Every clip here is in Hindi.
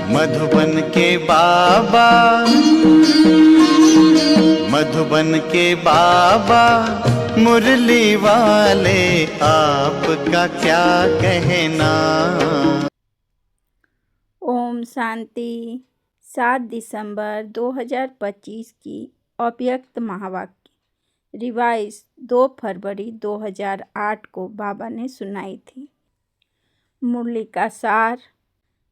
मधुबन के बाबा, मधुबन के बाबा मुरली वाले, आपका क्या कहना। ओम शांति। 7 दिसंबर 2025 की अव्यक्त महावाक्य रिवाइज 2 फरवरी 2008 को बाबा ने सुनाई थी। मुरली का सार: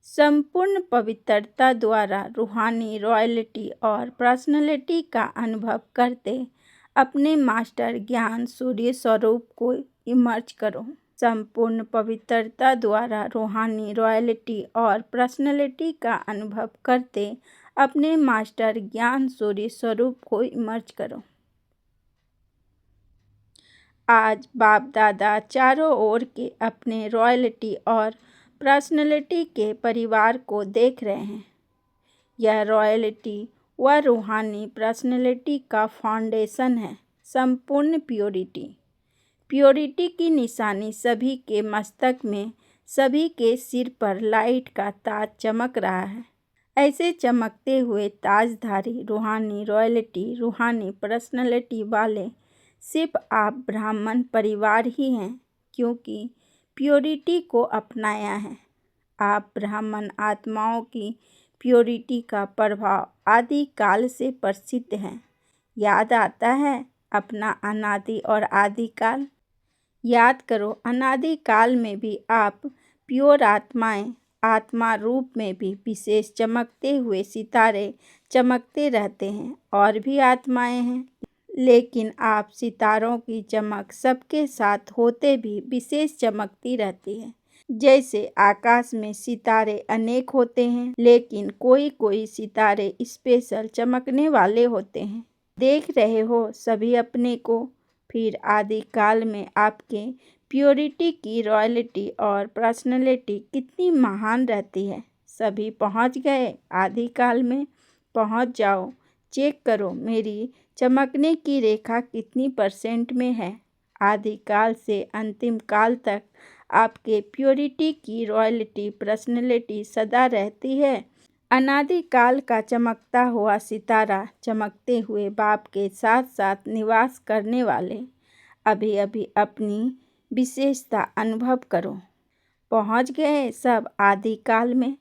संपूर्ण पवित्रता द्वारा रूहानी रॉयल्टी और पर्सनैलिटी का अनुभव करते अपने मास्टर ज्ञान सूर्य स्वरूप को इमर्ज करो। संपूर्ण पवित्रता द्वारा रूहानी रॉयल्टी और पर्सनैलिटी का अनुभव करते अपने मास्टर ज्ञान सूर्य स्वरूप को इमर्ज करो। आज बाप दादा चारों ओर के अपने रॉयल्टी और पर्सनैलिटी के परिवार को देख रहे हैं। यह रॉयल्टी व रूहानी पर्सनैलिटी का फाउंडेशन है। संपूर्ण प्योरिटी। प्योरिटी की निशानी सभी के मस्तक में, सभी के सिर पर लाइट का ताज चमक रहा है। ऐसे चमकते हुए ताजधारी रूहानी रॉयल्टी, रूहानी पर्सनैलिटी वाले सिर्फ आप ब्राह्मण परिवार ही हैं, क्योंकि प्योरिटी को अपनाया है। आप ब्राह्मण आत्माओं की प्योरिटी का प्रभाव आदि काल से प्रसिद्ध है। याद आता है अपना अनादि और आदि काल। याद करो, अनादि काल में भी आप प्योर आत्माएं, आत्मा रूप में भी विशेष चमकते हुए सितारे चमकते रहते हैं। और भी आत्माएं हैं, लेकिन आप सितारों की चमक सबके साथ होते भी विशेष चमकती रहती है। जैसे आकाश में सितारे अनेक होते हैं, लेकिन कोई कोई सितारे स्पेशल चमकने वाले होते हैं। देख रहे हो सभी अपने को। फिर आदि काल में आपके प्योरिटी की रॉयल्टी और पर्सनैलिटी कितनी महान रहती है। सभी पहुंच गए आदि काल में। पहुंच जाओ, चेक करो मेरी चमकने की रेखा कितनी % में है। आदि काल से अंतिम काल तक आपके प्योरिटी की रॉयल्टी पर्सनैलिटी सदा रहती है। अनादि काल का चमकता हुआ सितारा, चमकते हुए बाप के साथ साथ निवास करने वाले, अभी अभी अपनी विशेषता अनुभव करो। पहुंच गए सब आदि काल में।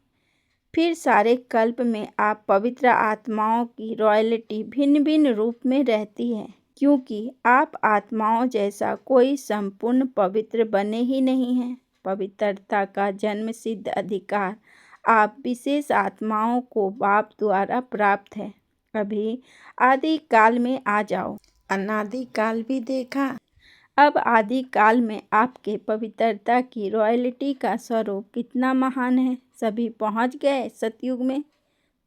फिर सारे कल्प में आप पवित्र आत्माओं की रॉयल्टी भिन्न भिन्न रूप में रहती है, क्योंकि आप आत्माओं जैसा कोई संपूर्ण पवित्र बने ही नहीं हैं। पवित्रता का जन्म सिद्ध अधिकार आप विशेष आत्माओं को बाप द्वारा प्राप्त है। अभी आदि काल में आ जाओ। अनादि काल भी देखा, अब आदि काल में आपके पवित्रता की रॉयल्टी का स्वरूप कितना महान है। सभी पहुंच गए सतयुग में।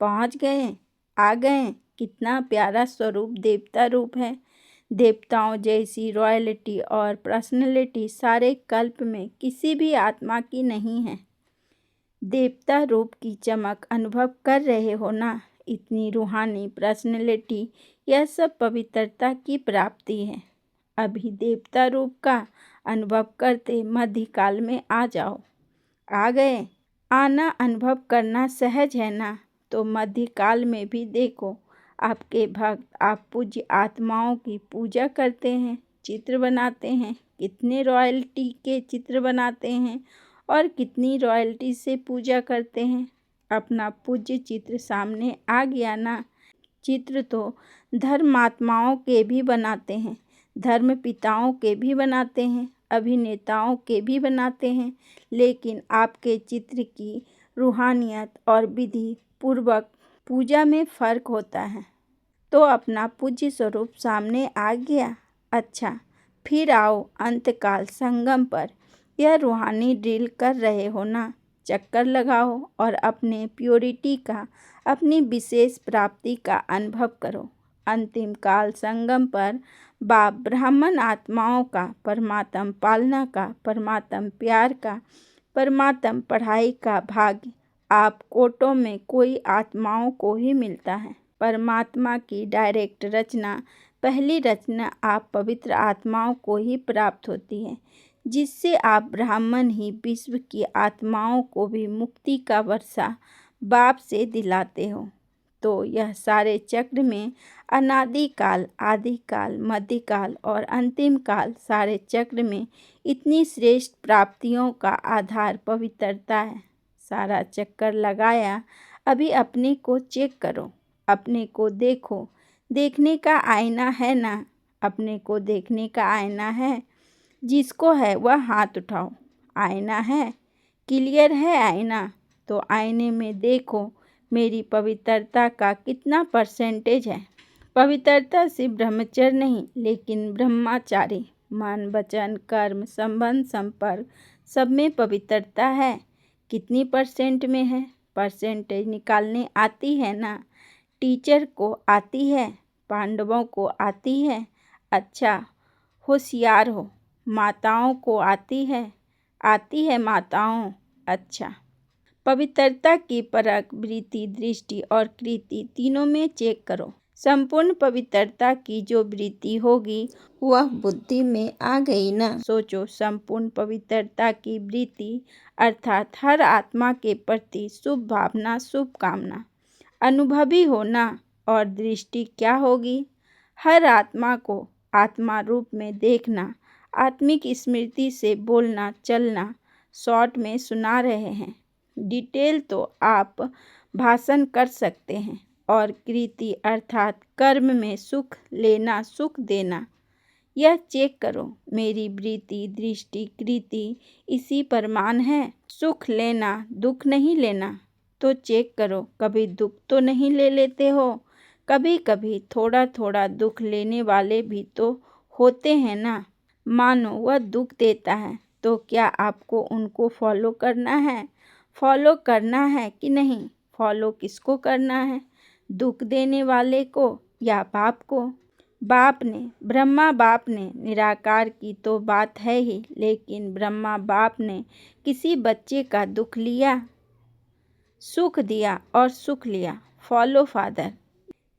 पहुंच गए, आ गए। कितना प्यारा स्वरूप देवता रूप है। देवताओं जैसी रॉयल्टी और पर्सनैलिटी सारे कल्प में किसी भी आत्मा की नहीं है। देवता रूप की चमक अनुभव कर रहे हो ना। इतनी रूहानी पर्सनैलिटी, यह सब पवित्रता की प्राप्ति है। अभी देवता रूप का अनुभव करते मध्यकाल में आ जाओ। आ गए। आना अनुभव करना सहज है ना। तो मध्यकाल में भी देखो, आपके भक्त आप पूज्य आत्माओं की पूजा करते हैं, चित्र बनाते हैं। कितने रॉयल्टी के चित्र बनाते हैं और कितनी रॉयल्टी से पूजा करते हैं। अपना पूज्य चित्र सामने आ गया ना। चित्र तो धर्मात्माओं के भी बनाते हैं, धर्म पिताओं के भी बनाते हैं, अभिनेताओं के भी बनाते हैं, लेकिन आपके चित्र की रूहानियत और विधि पूर्वक पूजा में फर्क होता है। तो अपना पूज्य स्वरूप सामने आ गया। अच्छा, फिर आओ अंतकाल संगम पर। यह रूहानी ड्रिल कर रहे हो ना। चक्कर लगाओ और अपने प्योरिटी का, अपनी विशेष प्राप्ति का अनुभव करो। अंतिम काल संगम पर बाप ब्राह्मण आत्माओं का, परमात्म पालना का, परमात्म प्यार का, परमात्म पढ़ाई का भाग्य आप कोटों में कोई आत्माओं को ही मिलता है। परमात्मा की डायरेक्ट रचना, पहली रचना आप पवित्र आत्माओं को ही प्राप्त होती है, जिससे आप ब्राह्मण ही विश्व की आत्माओं को भी मुक्ति का वर्षा बाप से दिलाते हो, तो यह सारे चक्र में अनादिकाल, आदिकाल, मध्यकाल और अंतिम काल, सारे चक्र में इतनी श्रेष्ठ प्राप्तियों का आधार पवित्रता है। सारा चक्कर लगाया, अभी अपने को चेक करो, अपने को देखो। देखने का आईना है ना? अपने को देखने का आईना है? जिसको है वह हाथ उठाओ। आईना है? क्लियर है आईना? तो आईने में देखो मेरी पवित्रता का कितना परसेंटेज है। पवित्रता सिर्फ ब्रह्मचर्य नहीं, लेकिन ब्रह्मचारी, मन, वचन, कर्म, संबंध, संपर्क, सब में पवित्रता है। कितनी परसेंट में है? परसेंटेज निकालने आती है ना? टीचर को आती है, पांडवों को आती है। अच्छा, होशियार हो। माताओं को आती है माताओं। अच्छा, पवित्रता की परख, वृत्ति, दृष्टि और कृति तीनों में चेक करो। संपूर्ण पवित्रता की जो वृत्ति होगी वह बुद्धि में आ गई ना? सोचो, संपूर्ण पवित्रता की वृत्ति अर्थात हर आत्मा के प्रति शुभ भावना, शुभ कामना अनुभवी होना। और दृष्टि क्या होगी? हर आत्मा को आत्मा रूप में देखना, आत्मिक स्मृति से बोलना चलना। शॉर्ट में सुना रहे हैं, डिटेल तो आप भाषण कर सकते हैं। और कृति अर्थात कर्म में सुख लेना, सुख देना। यह चेक करो, मेरी वृत्ति, दृष्टि, कृति इसी प्रमाण है। सुख लेना, दुख नहीं लेना। तो चेक करो, कभी दुख तो नहीं ले लेते हो? कभी कभी थोड़ा थोड़ा दुख लेने वाले भी तो होते हैं ना? मानो वह दुख देता है, तो क्या आपको उनको फॉलो करना है? फॉलो करना है कि नहीं? फॉलो किसको करना है? दुख देने वाले को या बाप को? बाप ने, ब्रह्मा बाप ने, निराकार की तो बात है ही, लेकिन ब्रह्मा बाप ने किसी बच्चे का दुख लिया? सुख दिया और सुख लिया। Follow father.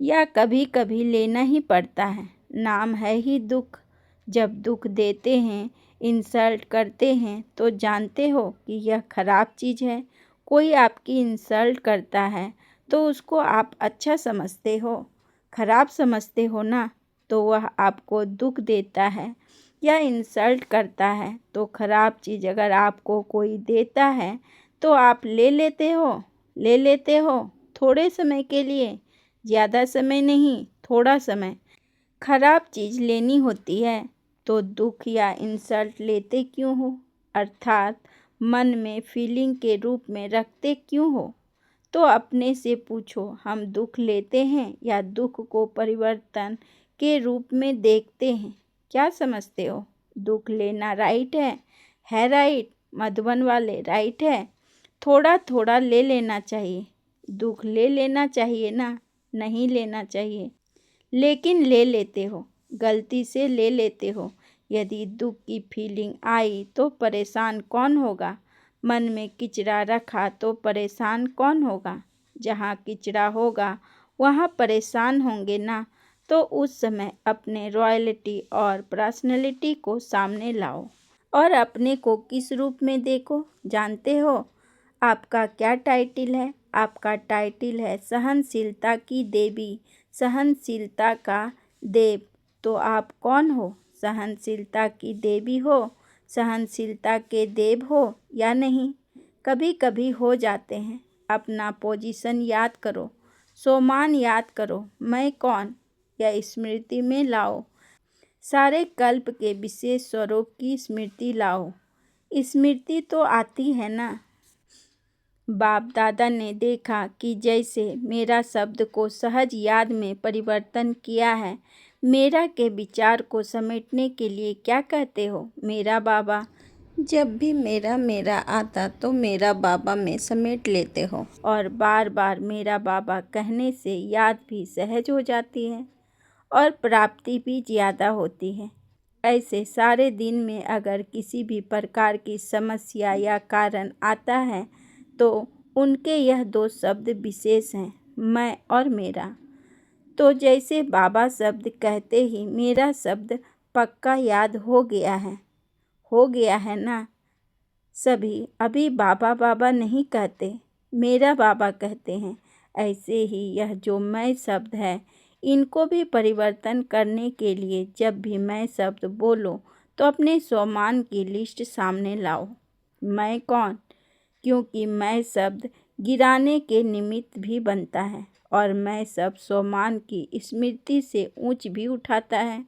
या कभी कभी लेना ही पड़ता है, नाम है ही दुख। जब दुख देते हैं, इंसल्ट करते हैं, तो जानते हो कि यह खराब चीज़ है। कोई आपकी इंसल्ट करता है तो उसको आप अच्छा समझते हो, खराब समझते हो ना? तो वह आपको दुख देता है या इंसल्ट करता है, तो खराब चीज़ अगर आपको कोई देता है तो आप ले लेते हो थोड़े समय के लिए, ज़्यादा समय नहीं, थोड़ा समय। खराब चीज़ लेनी होती है तो दुख या इंसल्ट लेते क्यों हो? अर्थात मन में फीलिंग के रूप में रखते क्यों हो? तो अपने से पूछो, हम दुख लेते हैं या दुख को परिवर्तन के रूप में देखते हैं? क्या समझते हो? दुख लेना राइट है राइट? मधुबन वाले, राइट है? थोड़ा थोड़ा ले लेना चाहिए। दुख ले लेना चाहिए ना? नहीं लेना चाहिए, लेकिन ले लेते हो, गलती से ले लेते हो। यदि दुख की फीलिंग आई तो परेशान कौन होगा? मन में किचरा रखा तो परेशान कौन होगा? जहाँ किचरा होगा वहाँ परेशान होंगे ना? तो उस समय अपने रॉयल्टी और पर्सनैलिटी को सामने लाओ और अपने को किस रूप में देखो। जानते हो आपका क्या टाइटल है? आपका टाइटल है सहनशीलता की देवी, सहनशीलता का देव। तो आप कौन हो? सहनशीलता की देवी हो, सहनशीलता के देव हो या नहीं? कभी कभी हो जाते हैं। अपना पोजीशन याद करो, सोमान याद करो, मैं कौन, या स्मृति में लाओ। सारे कल्प के विशेष स्वरूप की स्मृति लाओ। स्मृति तो आती है ना? बाप दादा ने देखा कि जैसे मेरा शब्द को सहज याद में परिवर्तन किया है। मेरा के विचार को समेटने के लिए क्या कहते हो? मेरा बाबा। जब भी मेरा मेरा आता तो मेरा बाबा में समेट लेते हो, और बार बार मेरा बाबा कहने से याद भी सहज हो जाती है और प्राप्ति भी ज़्यादा होती है। ऐसे सारे दिन में अगर किसी भी प्रकार की समस्या या कारण आता है तो उनके यह दो शब्द विशेष हैं, मैं और मेरा। तो जैसे बाबा शब्द कहते ही मेरा शब्द पक्का याद हो गया है ना? सभी अभी बाबा बाबा नहीं कहते, मेरा बाबा कहते हैं। ऐसे ही यह जो मैं शब्द है, इनको भी परिवर्तन करने के लिए जब भी मैं शब्द बोलो तो अपने स्वमान की लिस्ट सामने लाओ। मैं कौन? क्योंकि मैं शब्द गिराने के निमित्त भी बनता है और मैं शब्द स्वमान की स्मृति से ऊंच भी उठाता है।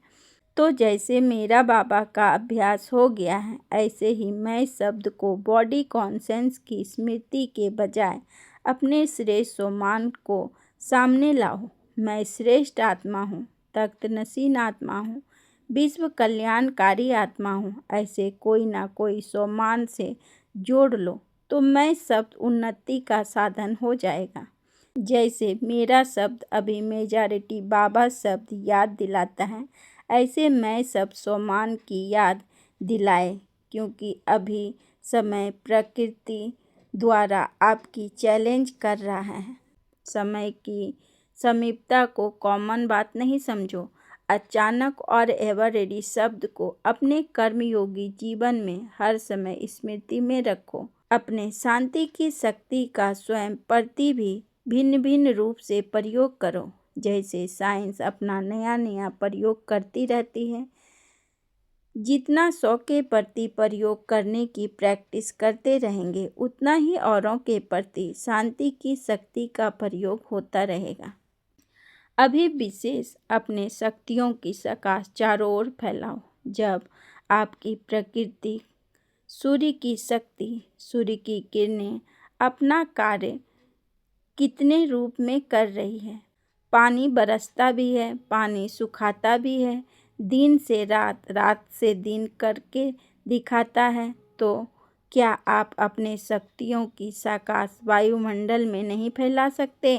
तो जैसे मेरा बाबा का अभ्यास हो गया है, ऐसे ही मैं शब्द को बॉडी कॉन्सेंस की स्मृति के बजाय अपने श्रेष्ठ स्वमान को सामने लाओ। मैं श्रेष्ठ आत्मा हूँ, तख्त नशीन आत्मा हूँ, विश्व कल्याणकारी आत्मा हूँ। ऐसे कोई ना कोई स्वमान से जोड़ लो तो मैं शब्द उन्नति का साधन हो जाएगा। जैसे मेरा शब्द अभी मेजॉरिटी बाबा शब्द याद दिलाता है, ऐसे मैं शब्द स्वमान की याद दिलाए, क्योंकि अभी समय प्रकृति द्वारा आपकी चैलेंज कर रहा है। समय की समीपता को कॉमन बात नहीं समझो। अचानक और एवर रेडी शब्द को अपने कर्मयोगी जीवन में हर समय स्मृति में रखो। अपने शांति की शक्ति का स्वयं प्रति भी भिन्न भिन्न रूप से प्रयोग करो। जैसे साइंस अपना नया नया प्रयोग करती रहती है, जितना 100 के प्रति प्रयोग करने की प्रैक्टिस करते रहेंगे, उतना ही औरों के प्रति शांति की शक्ति का प्रयोग होता रहेगा। अभी विशेष अपने शक्तियों की प्रकाश चारों ओर फैलाओ। जब आपकी प्रकृति सूर्य की शक्ति, सूर्य की किरणें अपना कार्य कितने रूप में कर रही है। पानी बरसता भी है, पानी सुखाता भी है, दिन से रात, रात से दिन करके दिखाता है। तो क्या आप अपने शक्तियों की प्रकाश वायुमंडल में नहीं फैला सकते?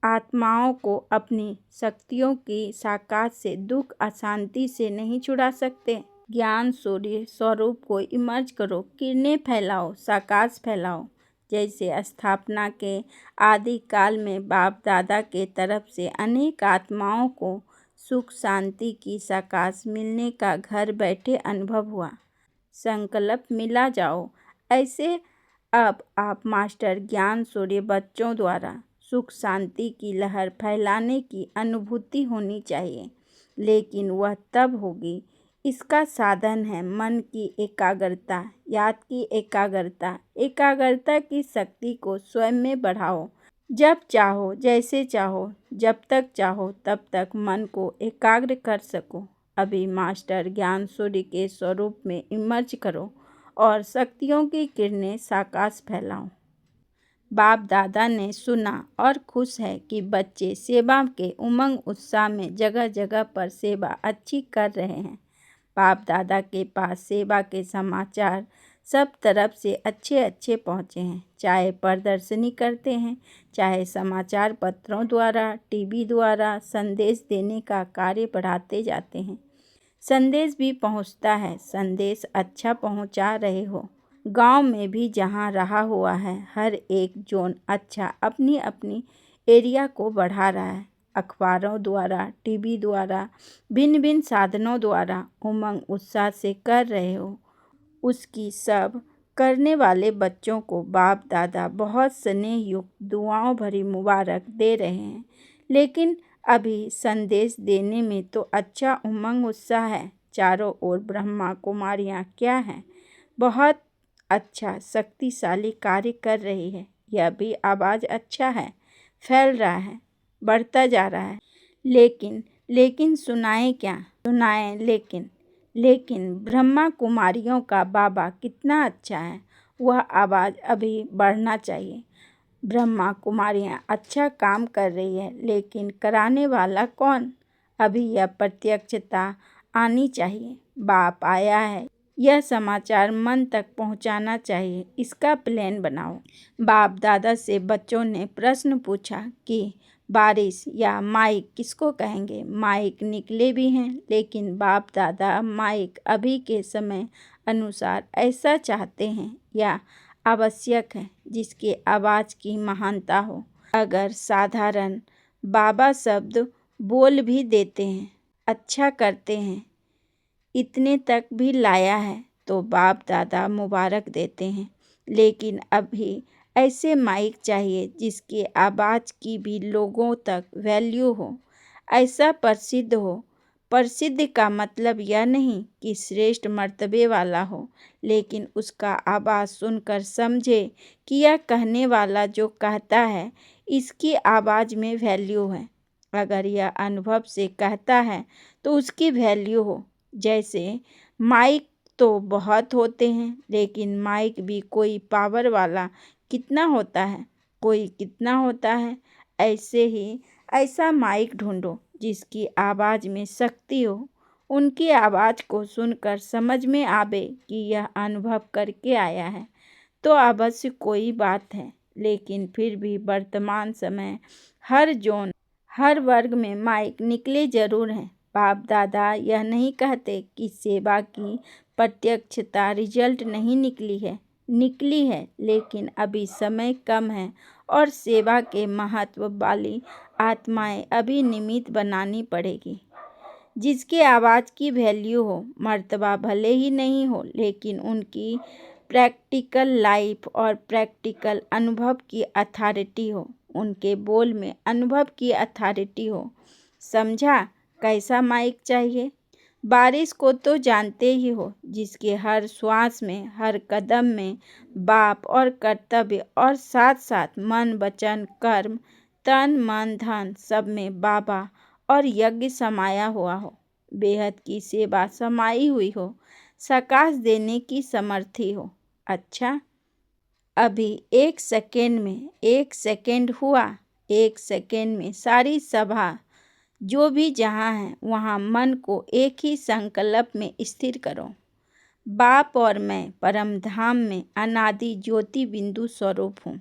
आत्माओं को अपनी शक्तियों की प्रकाश से दुख अशांति से नहीं छुड़ा सकते? ज्ञान सूर्य स्वरूप को इमर्ज करो, किरणें फैलाओ, प्रकाश फैलाओ। जैसे स्थापना के आदि काल में बाप दादा के तरफ से अनेक आत्माओं को सुख शांति की प्रकाश मिलने का घर बैठे अनुभव हुआ, संकल्प मिला जाओ। ऐसे अब आप मास्टर ज्ञान सूर्य बच्चों द्वारा सुख शांति की लहर फैलाने की अनुभूति होनी चाहिए, लेकिन वह तब होगी। इसका साधन है मन की एकाग्रता, याद की एकाग्रता। एकाग्रता की शक्ति को स्वयं में बढ़ाओ। जब चाहो, जैसे चाहो, जब तक चाहो तब तक मन को एकाग्र कर सको। अभी मास्टर ज्ञान सूर्य के स्वरूप में इमर्ज करो और शक्तियों की किरणें प्रकाश फैलाओ। बाप दादा ने सुना और खुश है कि बच्चे सेवा के उमंग उत्साह में जगह जगह पर सेवा अच्छी कर रहे हैं। बाप दादा के पास सेवा के समाचार सब तरफ से अच्छे अच्छे पहुँचे हैं। चाहे प्रदर्शनी करते हैं, चाहे समाचार पत्रों द्वारा, टीवी द्वारा संदेश देने का कार्य बढ़ाते जाते हैं। संदेश भी पहुंचता है, संदेश अच्छा पहुंचा रहे हो। गांव में भी जहां रहा हुआ है, हर एक जोन अच्छा अपनी अपनी एरिया को बढ़ा रहा है। अखबारों द्वारा, टीवी द्वारा, भिन्न भिन्न साधनों द्वारा उमंग उत्साह से कर रहे हो। उसकी सब करने वाले बच्चों को बाप दादा बहुत स्नेह युक्त दुआओं भरी मुबारक दे रहे हैं। लेकिन अभी संदेश देने में तो अच्छा उमंग उत्साह है। चारों ओर ब्रह्मा कुमारियाँ क्या हैं, बहुत अच्छा शक्तिशाली कार्य कर रही है। यह भी आवाज़ अच्छा है, फैल रहा है, बढ़ता जा रहा है। लेकिन सुनाएं क्या? सुनाएं लेकिन ब्रह्मा कुमारियों का बाबा कितना अच्छा है, वह आवाज़ अभी बढ़ना चाहिए। ब्रह्मा कुमारियाँ अच्छा काम कर रही है, लेकिन कराने वाला कौन? अभी यह प्रत्यक्षता आनी चाहिए। बाप आया है, यह समाचार मन तक पहुंचाना चाहिए। इसका प्लान बनाओ। बाप दादा से बच्चों ने प्रश्न पूछा कि बारिश या माइक किसको कहेंगे। माइक निकले भी हैं, लेकिन बाप दादा माइक अभी के समय अनुसार ऐसा चाहते हैं या आवश्यक है जिसकी आवाज़ की महानता हो। अगर साधारण बाबा शब्द बोल भी देते हैं, अच्छा करते हैं, इतने तक भी लाया है तो बाप दादा मुबारक देते हैं। लेकिन अभी ऐसे माइक चाहिए जिसकी आवाज़ की भी लोगों तक वैल्यू हो, ऐसा प्रसिद्ध हो। प्रसिद्ध का मतलब यह नहीं कि श्रेष्ठ मर्तबे वाला हो, लेकिन उसका आवाज़ सुनकर समझे कि यह कहने वाला जो कहता है इसकी आवाज़ में वैल्यू है। अगर यह अनुभव से कहता है तो उसकी वैल्यू हो। जैसे माइक तो बहुत होते हैं, लेकिन माइक भी कोई पावर वाला कितना होता है, कोई कितना होता है। ऐसे ही ऐसा माइक ढूंढो जिसकी आवाज़ में शक्ति हो, उनकी आवाज़ को सुनकर समझ में आवे कि यह अनुभव करके आया है तो अवश्य कोई बात है। लेकिन फिर भी वर्तमान समय हर जोन, हर वर्ग में माइक निकले जरूर हैं। बाप दादा यह नहीं कहते कि सेवा की प्रत्यक्षता रिजल्ट नहीं निकली है, लेकिन अभी समय कम है और सेवा के महत्व वाली आत्माएं अभी निमित्त बनानी पड़ेगी। जिसके आवाज़ की वैल्यू हो, मर्तबा भले ही नहीं हो, लेकिन उनकी प्रैक्टिकल लाइफ और प्रैक्टिकल अनुभव की अथॉरिटी हो, उनके बोल में अनुभव की अथॉरिटी हो। समझा कैसा माइक चाहिए? बारिश को तो जानते ही हो, जिसके हर श्वास में, हर कदम में बाप और कर्तव्य और साथ साथ मन वचन कर्म, तन मन धन सब में बाबा और यज्ञ समाया हुआ हो, बेहद की सेवा समाई हुई हो, सकाश देने की समर्थी हो। अच्छा, अभी एक सेकेंड हुआ, एक सेकेंड में सारी सभा जो भी जहाँ है वहाँ मन को एक ही संकल्प में स्थिर करो। बाप और मैं परम धाम में अनादि ज्योति बिंदु स्वरूप हूँ।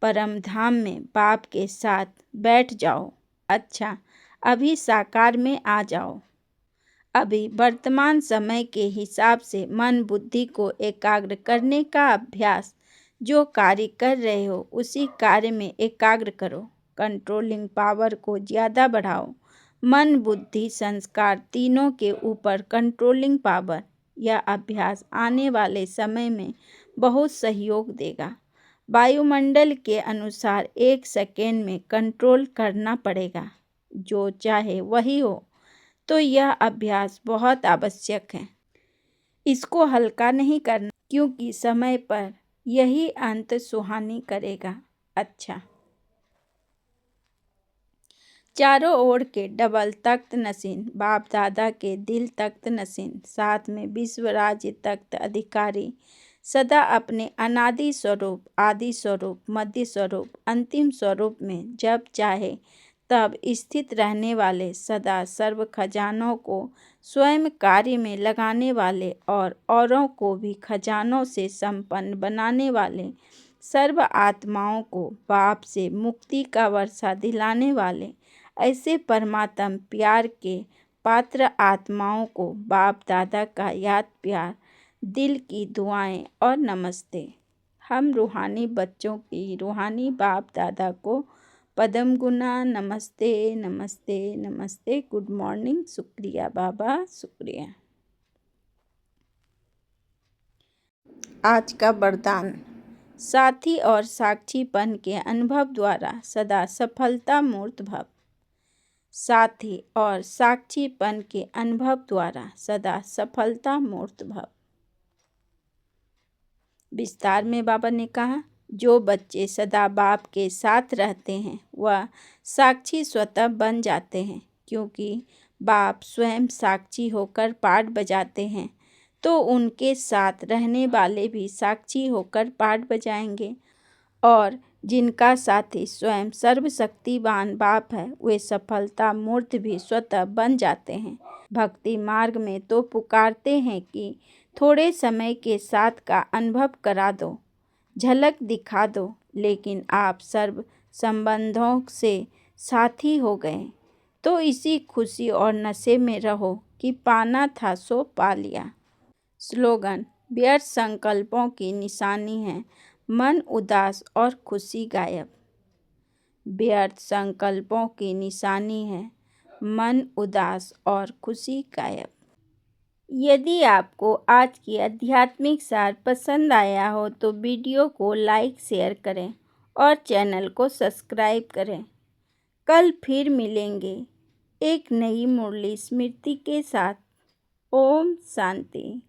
परम धाम में बाप के साथ बैठ जाओ। अच्छा, अभी साकार में आ जाओ। अभी वर्तमान समय के हिसाब से मन बुद्धि को एकाग्र करने का अभ्यास, जो कार्य कर रहे हो उसी कार्य में एकाग्र करो। कंट्रोलिंग पावर को ज़्यादा बढ़ाओ। मन बुद्धि संस्कार तीनों के ऊपर कंट्रोलिंग पावर। यह अभ्यास आने वाले समय में बहुत सहयोग देगा। वायुमंडल के अनुसार एक सेकेंड में कंट्रोल करना पड़ेगा, जो चाहे वही हो। तो यह अभ्यास बहुत आवश्यक है। इसको हल्का नहीं करना, क्योंकि समय पर यही अंत सुहानी करेगा। अच्छा, चारों ओर के डबल तख्त नशीन, बाप दादा के दिल तख्त नशीन, साथ में विश्व राज्य तख्त अधिकारी, सदा अपने अनादि स्वरूप, आदि स्वरूप, मध्य स्वरूप, अंतिम स्वरूप में जब चाहे तब स्थित रहने वाले, सदा सर्व खजानों को स्वयं कार्य में लगाने वाले और औरों को भी खजानों से संपन्न बनाने वाले, सर्व आत्माओं को बाप से मुक्ति का वर्षा दिलाने वाले, ऐसे परमात्म प्यार के पात्र आत्माओं को बाप दादा का याद प्यार, दिल की दुआएं और नमस्ते। हम रूहानी बच्चों की रूहानी बाप दादा को पदम गुना नमस्ते नमस्ते नमस्ते। Good morning. शुक्रिया बाबा, शुक्रिया। आज का वरदान, साथी और साक्षीपन के अनुभव द्वारा सदा सफलता मूर्त भव। साथी और साक्षीपन के अनुभव द्वारा सदा सफलता मूर्त भव। विस्तार में बाबा ने कहा, जो बच्चे सदा बाप के साथ रहते हैं वह साक्षी स्वतः बन जाते हैं, क्योंकि बाप स्वयं साक्षी होकर पाठ बजाते हैं तो उनके साथ रहने वाले भी साक्षी होकर पाठ बजाएंगे। और जिनका साथी स्वयं सर्वशक्तिवान बाप है वे सफलता मूर्त भी स्वतः बन जाते हैं। भक्ति मार्ग में तो पुकारते हैं कि थोड़े समय के साथ का अनुभव करा दो, झलक दिखा दो, लेकिन आप सर्व संबंधों से साथी हो गए तो इसी खुशी और नशे में रहो कि पाना था सो पा लिया। स्लोगन, व्यर्थ संकल्पों की निशानी है मन उदास और खुशी गायब। व्यर्थ संकल्पों की निशानी है मन उदास और खुशी गायब। यदि आपको आज की आध्यात्मिक सार पसंद आया हो तो वीडियो को लाइक शेयर करें और चैनल को सब्सक्राइब करें। कल फिर मिलेंगे एक नई मुरली स्मृति के साथ। ओम शांति।